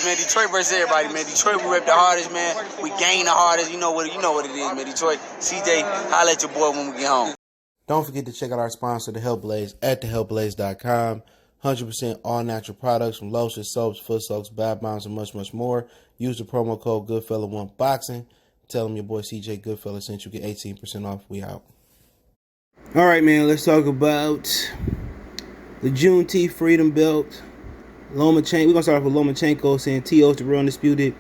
man. Detroit versus everybody, man. Detroit, we rep the hardest, man. We gain the hardest. You know what it is, man. Detroit, CJ, holla at your boy when we get home. Don't forget to check out our sponsor, The Health Blaze, at thehealthblaze.com. 100% all natural products from lotions, soaps, foot soaks, bath bombs, and much, much more. Use the promo code Goodfella1Boxing. Tell them your boy CJ Goodfella sent you. Get 18% off. We out. All right, man. Let's talk about the Juneteenth Freedom Belt. Lomachenko. We're gonna start off with Lomachenko saying T.O.'s the real Undisputed,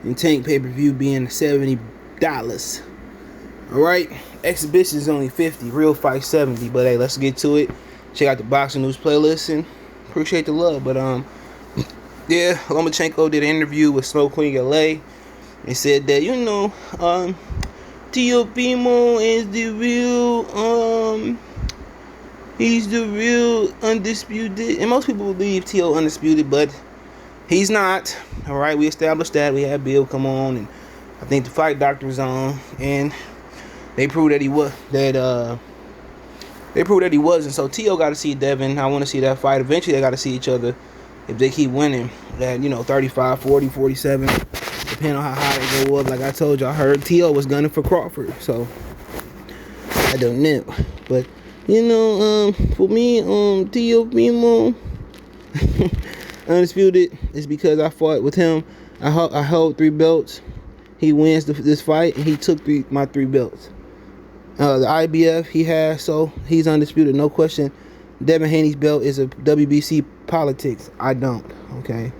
and Tank pay-per-view being $70. All right. Exhibition is only $50. Real fight $70. But hey, let's get to it. Check out the boxing news playlist and appreciate the love. But yeah, Lomachenko did an interview with Snow Queen LA and said that, you know, Teofimo is the real he's the real Undisputed. And most people believe T.O. Undisputed, but he's not. All right, we established that. We had Bill come on, and I think the fight doctor was on, and they proved that he was They proved that he wasn't. So T.O. got to see Devin. I want to see that fight. Eventually, they got to see each other if they keep winning. At 35, 40, 47, depending on how high they go up. Like I told you, I heard T.O. was gunning for Crawford. So I don't know, but for me, Teofimo Undisputed is because I fought with him. I held 3 belts. He wins this fight, and he took my 3 belts. The IBF he has, so he's undisputed, no question. Devin Haney's belt is a WBC politics. I don't, okay.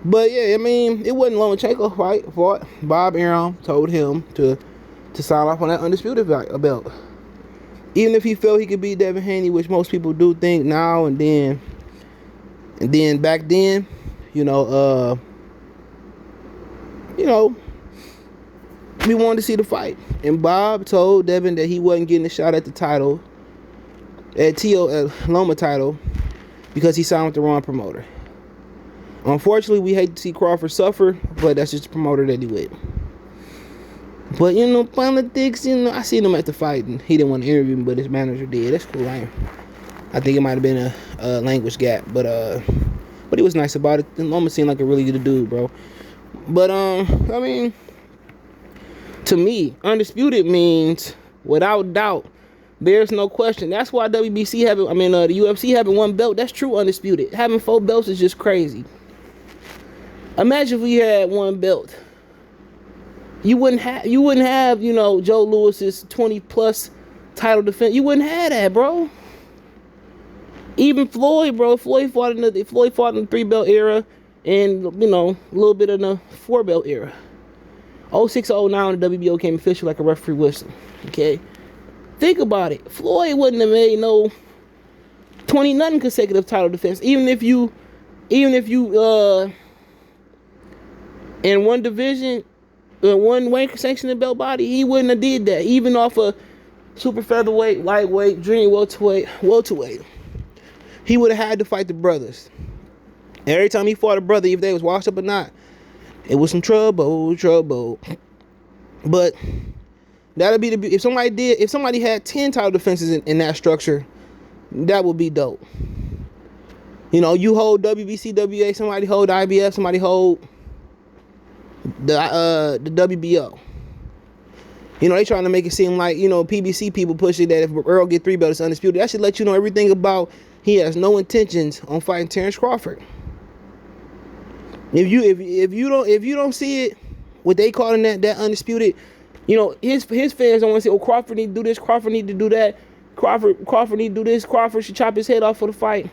But yeah, I mean, it wasn't Lomachenko fought. Bob Arum told him to sign off on that undisputed belt. Even if he felt he could beat Devin Haney, which most people do think now and then back then, we wanted to see the fight. And Bob told Devin that he wasn't getting a shot at the title, at Loma title, because he signed with the wrong promoter. Unfortunately, we hate to see Crawford suffer, but that's just the promoter that he with. But, politics, I seen him at the fight, and he didn't want to interview me, but his manager did. That's cool. I think it might have been a language gap, but he was nice about it. Loma seemed like a really good dude, bro. But, to me, undisputed means, without doubt, there's no question. That's why the UFC having 1 belt, that's true undisputed. Having 4 belts is just crazy. Imagine if we had 1 belt. You wouldn't have, Joe Lewis's 20+ title defense. You wouldn't have that, bro. Even Floyd, bro. Floyd fought in the 3-belt era, and a little bit in the 4-belt era. 06-09, the WBO came official like a referee whistle. Okay, think about it. Floyd wouldn't have made no 20-0 consecutive title defense, even if you in one division, one weight sanctioned belt body, he wouldn't have did that. Even off a super featherweight, lightweight, junior welterweight, he would have had to fight the brothers. And every time he fought a brother, if they was washed up or not, it was some trouble. But that'll be if somebody had 10 title defenses in that structure, that would be dope. You hold WBC, WA, somebody hold IBF, somebody hold the WBO. They trying to make it seem like, PBC people pushing that if Earl get 3 belts, it's undisputed. That should let you know everything about he has no intentions on fighting Terrence Crawford. If you don't see it, what they calling that undisputed, his fans don't want to say, Crawford need to do this, Crawford need to do that, Crawford need to do this, Crawford should chop his head off for the fight.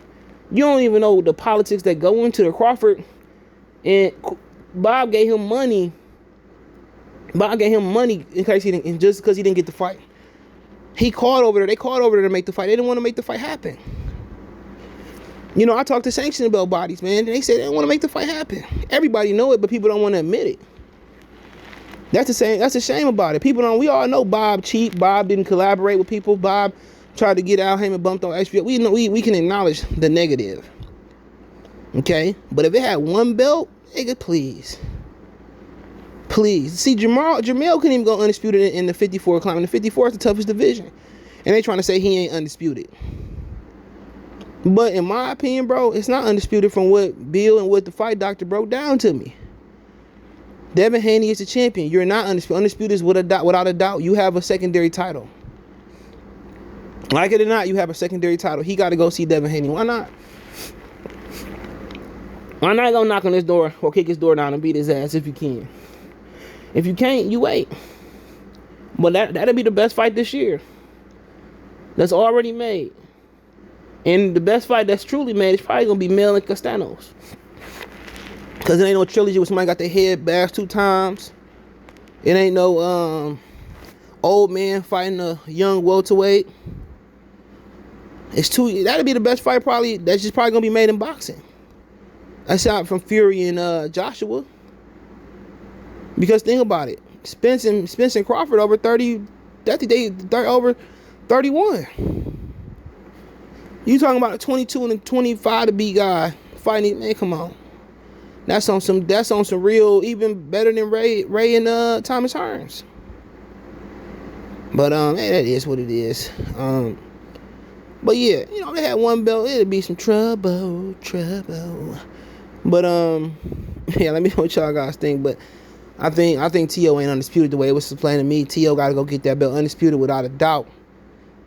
You don't even know the politics that go into the Crawford. And Bob gave him money. In case just because he didn't get the fight. They called over there to make the fight. They didn't want to make the fight happen. I talked to sanctioning belt bodies, man. And they said they don't want to make the fight happen. Everybody know it, but people don't want to admit it. That's a shame about it. We all know Bob cheat. Bob didn't collaborate with people. Bob tried to get Al Heyman bumped on HBO. We know we can acknowledge the negative. Okay? But if it had 1 belt, nigga, please. See, Jamel couldn't even go undisputed in the 54 climb. And the 54 is the toughest division. And they trying to say he ain't undisputed. But in my opinion, bro, it's not undisputed from what Bill and what the fight doctor broke down to me. Devin Haney is the champion. You're not undisputed. Undisputed is without a doubt. You have a secondary title. Like it or not, you have a secondary title. He got to go see Devin Haney. Why not? Why not go knock on his door or kick his door down and beat his ass if you can? If you can't, you wait. But that'll be the best fight this year. That's already made. And the best fight that's truly made is probably going to be Mel and Castanos. Because it ain't no trilogy where somebody got their head bashed 2 times. It ain't no old man fighting a young welterweight. That'll be the best fight probably. That's just probably going to be made in boxing. Aside from Fury and Joshua. Because think about it. Spence and Crawford over 30. Over 31. You talking about a 22 and a 25 to beat guy fighting? Man, come on. That's on some real, even better than Ray and Thomas Hearns. But that is what it is. But yeah, they had one belt. It'd be some trouble. But yeah, let me know what y'all guys think. But I think T.O. ain't undisputed the way it was explained to me. T.O. got to go get that belt undisputed without a doubt.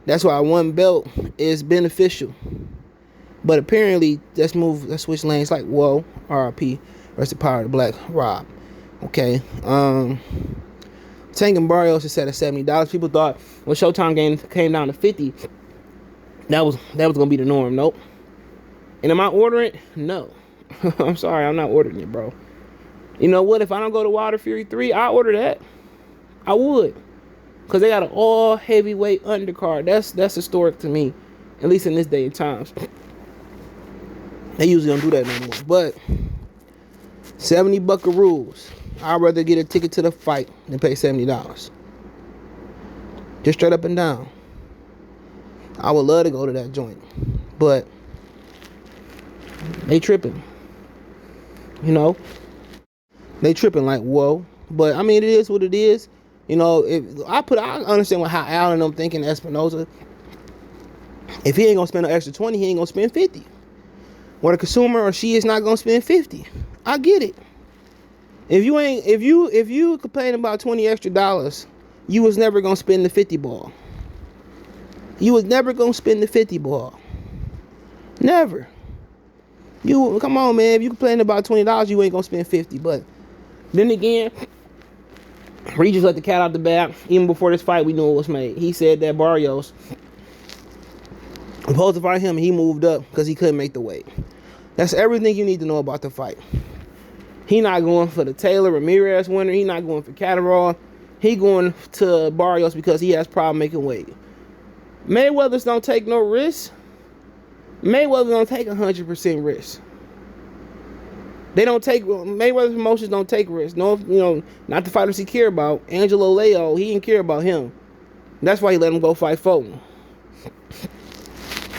That's why one belt is beneficial. But apparently, let's switch lanes. Like, whoa, RIP, rest the power of the Black Rob. Okay. Tank and Barrios is set at $70. People thought when Showtime game came down to $50, that was gonna be the norm. Nope. And am I ordering it? No. I'm sorry, I'm not ordering it, bro. You know what? If I don't go to Wilder Fury 3, I order that. I would. Because they got an all heavyweight undercard. That's historic to me. At least in this day and times. They usually don't do that no more. But 70 buckaroos. I'd rather get a ticket to the fight than pay $70. Just straight up and down. I would love to go to that joint. But they tripping. They tripping like, whoa. But I mean, it is what it is. I understand how Al and them thinking Espinoza. If he ain't gonna spend an extra 20, he ain't gonna spend 50. Or the consumer or she is not gonna spend 50. I get it. If you complain about $20 extra, you was never gonna spend the 50 ball. You was never gonna spend the 50 ball. Never. Come on, man. If you complain about $20, you ain't gonna spend 50. But then again, Regis let the cat out the bag. Even before this fight, we knew it was made. He said that Barrios was supposed to fight him, and he moved up because he couldn't make the weight. That's everything you need to know about the fight. He not going for the Taylor Ramirez winner. He not going for Catterall. He going to Barrios because he has problem making weight. Mayweathers don't take no risks. Mayweather don't take 100% risk. They don't take, Mayweather promotions don't take risks. No, not the fighters he care about. Angelo Leo, he didn't care about him. That's why he let him go fight Fulton.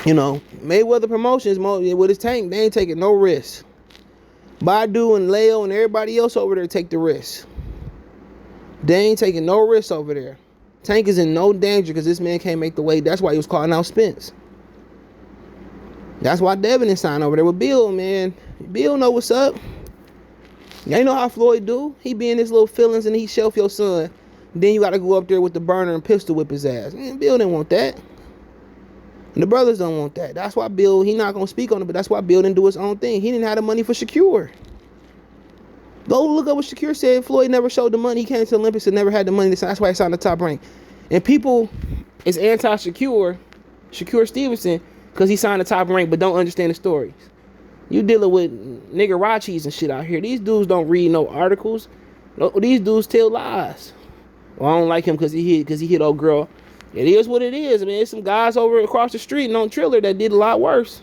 Mayweather promotions, with his tank, they ain't taking no risks. Badu and Leo and everybody else over there take the risks. They ain't taking no risks over there. Tank is in no danger because this man can't make the weight. That's why he was calling out Spence. That's why Devin is signed over there with Bill, man. Bill know what's up. You know how Floyd do. He be in his little feelings and he shelf your son. Then you got to go up there with the burner and pistol whip his ass. Man, Bill didn't want that. And the brothers don't want that. That's why Bill, he not going to speak on it, but that's why Bill didn't do his own thing. He didn't have the money for Shakur. Go look up what Shakur said. Floyd never showed the money. He came to the Olympics and never had the money. That's why he signed the Top Rank. And people is anti-Shakur, Shakur Stevenson, because he signed the Top Rank but don't understand the stories. You dealing with niggerachis and shit out here. These dudes don't read no articles. No, these dudes tell lies. Well, I don't like him because he hit old girl. It is what it is. I mean, there's some guys over across the street and on Triller that did a lot worse.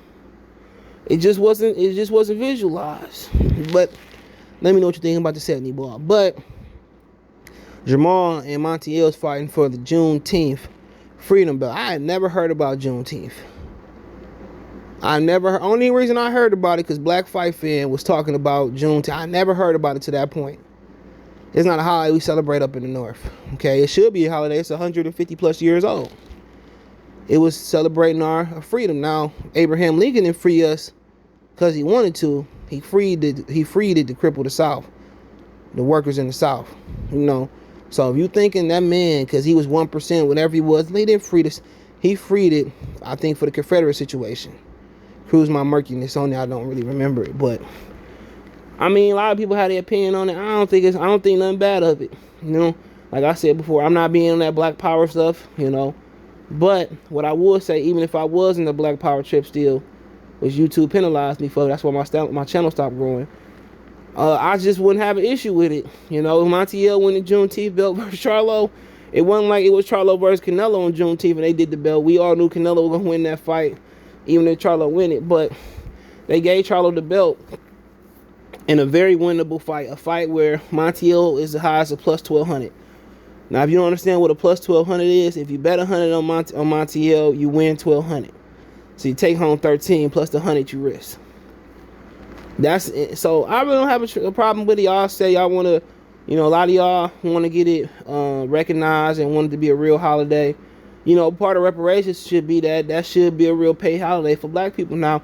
It just wasn't visualized. But let me know what you think about the 70 ball. But Jamal and Montiel is fighting for the Juneteenth Freedom Belt. I had never heard about Juneteenth. Only reason I heard about it because Black Fight Fan was talking about Juneteenth. I never heard about it to that point. It's not a holiday we celebrate up in the North. Okay, it should be a holiday. It's 150 plus years old. It was celebrating our freedom. Now, Abraham Lincoln didn't free us because he wanted to. He freed it to cripple the South, the workers in the South. You know, so if you thinking that man, because he was 1%, whatever he was, he didn't free this. He freed it, I think, for the Confederate situation. Cruise my murkiness on there. I don't really remember it, but I mean, a lot of people have their opinion on it. I don't think nothing bad of it. You know, like I said before, I'm not being on that Black Power stuff. You know, but what I would say, even if I was in the Black Power trip still, was YouTube penalized me for it. That's why my channel stopped growing. I just wouldn't have an issue with it. You know, Montiel winning Juneteenth belt versus Charlo. It wasn't like it was Charlo versus Canelo on Juneteenth and they did the belt. We all knew Canelo was going to win that fight, even if Charlo win it. But they gave Charlo the belt in a very winnable fight. A fight where Montiel is the highest of plus 1,200. Now, if you don't understand what a plus 1,200 is, if you bet 100 on Montiel, you win 1,200. So you take home 13 plus the 100 you risk. That's it. So I really don't have a problem with it. Y'all say y'all want to, you know, a lot of y'all want to get it recognized and want it to be a real holiday. You know, part of reparations should be that should be a real paid holiday for Black people. Now,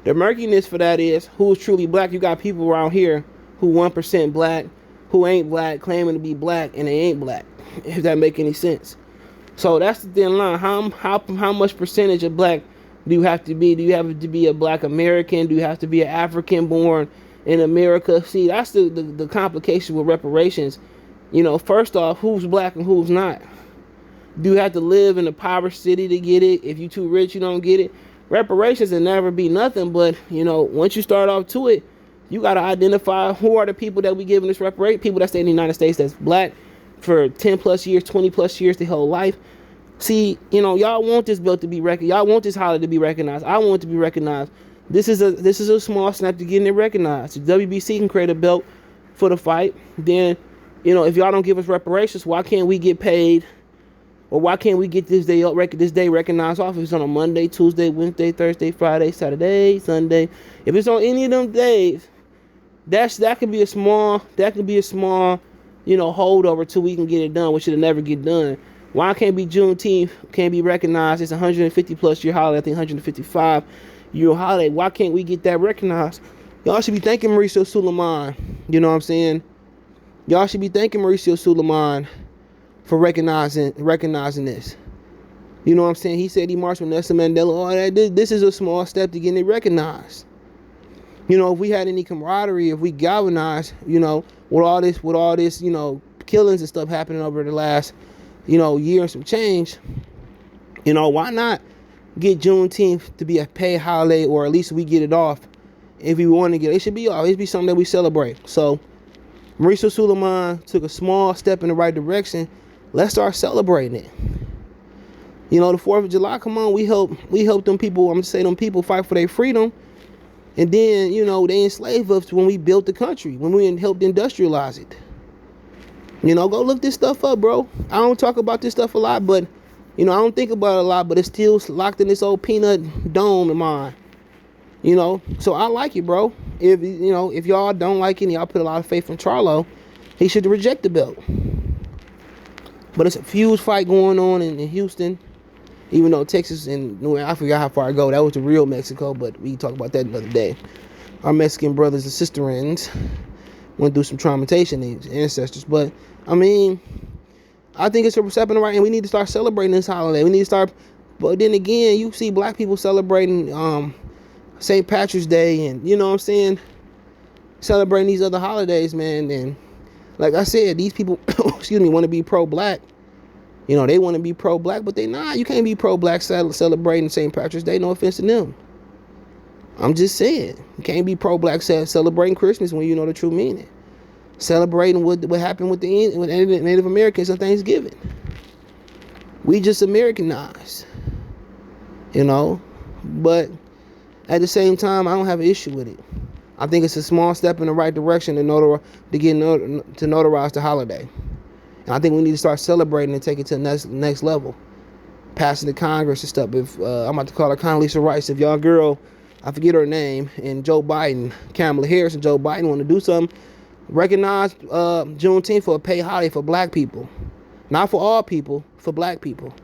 the murkiness for that is who is truly Black. You got people around here who 1% Black, who ain't Black, claiming to be Black, and they ain't Black. If that make any sense. So that's the thin line. How much percentage of Black do you have to be? Do you have to be a Black American? Do you have to be an African born in America? See, that's the complication with reparations. You know, first off, who's Black and who's not? Do you have to live in a poverty city to get it? If you're too rich, you don't get it. Reparations will never be nothing, but, you know, once you start off to it, you got to identify who are the people that we giving this reparation. People that stay in the United States that's Black for 10 plus years, 20 plus years, their whole life. See, you know, y'all want this belt to be recognized. Y'all want this holiday to be recognized. I want it to be recognized. This is a small step to getting it recognized. The WBC can create a belt for the fight. Then, you know, if y'all don't give us reparations, why can't we get paid? Or why can't we get this day recognized off? If it's on a Monday, Tuesday, Wednesday, Thursday, Friday, Saturday, Sunday. If it's on any of them days, that could be a small, you know, holdover till we can get it done, which should never get done. Why can't be Juneteenth, can't be recognized? It's 150 plus year holiday, I think 155 year holiday. Why can't we get that recognized? Y'all should be thanking Mauricio Suleiman. You know what I'm saying? Y'all should be thanking Mauricio Suleiman for recognizing this. You know what I'm saying? He said he marched with Nelson Mandela. Oh, this is a small step to getting it recognized. You know, if we had any camaraderie, if we galvanized, you know, with all this, you know, killings and stuff happening over the last, you know, year and some change, you know, why not get Juneteenth to be a paid holiday, or at least we get it off. If we want to get it, should be off. It should be something that we celebrate. So Mauricio Suleiman took a small step in the right direction. Let's start celebrating it. You know, the 4th of July, come on, we help them people, I'm gonna say them people fight for their freedom. And then, you know, they enslaved us when we built the country, when we helped industrialize it. You know, go look this stuff up, bro. I don't talk about this stuff a lot, but, you know, I don't think about it a lot, but it's still locked in this old peanut dome of mine. You know, so I like it, bro. If, you know, if y'all don't like it and y'all put a lot of faith in Charlo, he should reject the belt. But it's a huge fight going on in Houston. Even though Texas and I forgot how far I go. That was the real Mexico, but we can talk about that another day. Our Mexican brothers and sisterins went through some traumatization, these ancestors. But, I mean, I think it's a step in the right, and we need to start celebrating this holiday. We need to start, but then again, you see Black people celebrating St. Patrick's Day, and, you know what I'm saying, celebrating these other holidays, man. And like I said, these people, excuse me, want to be pro-Black. You know, they want to be pro-Black, but they not. You can't be pro-Black celebrating St. Patrick's Day. No offense to them. I'm just saying. You can't be pro-Black celebrating Christmas when you know the true meaning. Celebrating what happened with the Native Americans on Thanksgiving. We just Americanized. You know? But at the same time, I don't have an issue with it. I think it's a small step in the right direction to notarize the holiday. And I think we need to start celebrating and take it to the next level. Passing the Congress and stuff. If I'm about to call her Condoleezza Rice. If y'all girl, I forget her name, and Joe Biden, Kamala Harris and Joe Biden want to do something, recognize Juneteenth for a paid holiday for Black people. Not for all people, for Black people.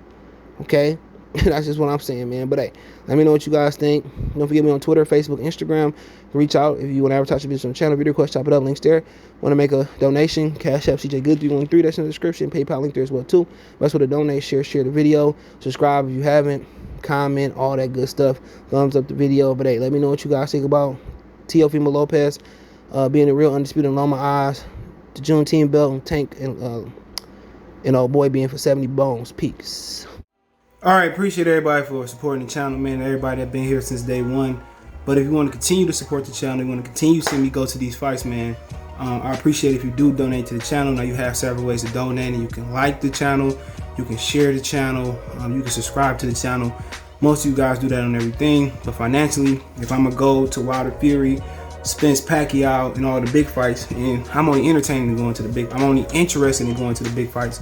Okay? That's just what I'm saying, man. But hey, let me know what you guys think. Don't forget me on Twitter, Facebook, Instagram. Reach out if you want to advertise your business on the channel. Video request, chop it up. Links there. Want to make a donation? Cash App CJ Good 313. That's in the description. PayPal link there as well too. Best way to donate. Share the video. Subscribe if you haven't. Comment, all that good stuff. Thumbs up the video. But hey, let me know what you guys think about Teofimo Lopez being a real undisputed in Loma eyes. The Juneteenth belt and Tank and old boy being for 70 bones. Peace. All right, appreciate everybody for supporting the channel, man. Everybody that been here since day one. But if you want to continue to support the channel, you want to continue seeing me go to these fights, man, I appreciate if you do donate to the channel. Now you have several ways to donate, and you can like the channel, you can share the channel, you can subscribe to the channel. Most of you guys do that on everything. But financially, if I'm gonna go to Wilder Fury, Spence Pacquiao, and all the big fights, and I'm only entertaining in going to the big, I'm only interested in going to the big fights,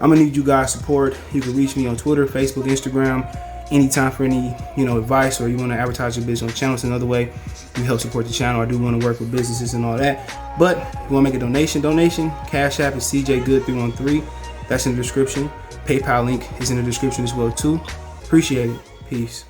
I'm gonna need you guys' support. You can reach me on Twitter, Facebook, Instagram, anytime for any advice, or you want to advertise your business on the channel. It's another way you help support the channel. I do want to work with businesses and all that. But if you want to make a donation, Cash App is CJ Good 313. That's in the description. PayPal link is in the description as well too. Appreciate it. Peace.